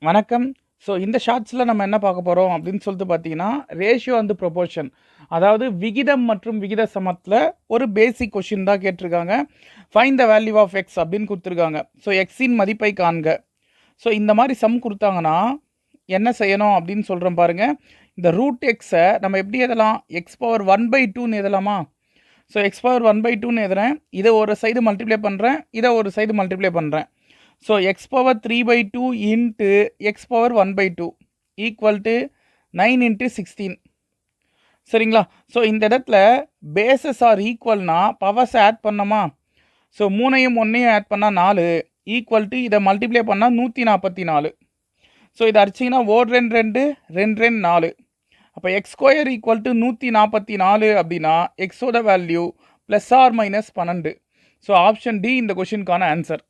வணக்கம். ஸோ இந்த ஷார்ட்ஸில் நம்ம என்ன பார்க்க போகிறோம் அப்படின்னு சொல்லிட்டு பார்த்தீங்கன்னா, ரேஷியோ அண்ட் ப்ரொபோர்ஷன். அதாவது விகிதம் மற்றும் விகித சமத்தில் ஒரு பேசிக் கொஷின் தான் கேட்டிருக்காங்க. Find the value of x அப்படின்னு கொடுத்துருக்காங்க. ஸோ எக்ஸின் மதிப்பை காண்க. ஸோ இந்த மாதிரி சம் கொடுத்தாங்கன்னா என்ன செய்யணும் அப்படின்னு சொல்கிறோம் பாருங்கள். இந்த ரூட் எக்ஸை நம்ம எப்படி எழுதலாம்? எக்ஸ் பவர் 1/2ன்னு எழுதலாமா? ஸோ எக்ஸ் பவர் 1/2ன்னு எழுதுறேன். இதை ஒரு சைடு மல்டிப்ளை பண்ணுறேன், இதை ஒரு சைடு மல்டிப்ளை பண்ணுறேன். So X power 3/2 into X power 1/2 equal to 9 into 16. சரிங்களா? ஸோ இந்த இடத்துல பேசஸ் ஆர் ஈக்குவல்னா பவர்ஸை ஆட் பண்ணோமா? ஸோ 3ஐயும் 1ஐயும் ஆட் பண்ணால் 4 ஈக்குவல் டு இதை மல்டிப்ளை பண்ணால் 144. ஸோ இதை அடிச்சிங்கன்னா 1 2 2 2 2 4. அப்போ எக்ஸ் ஸ்கொயர் ஈக்குவல் டு 144 அப்படின்னா எக்ஸோட value +or -12. So option D இந்த கொஷினுக்கான ஆன்சர்.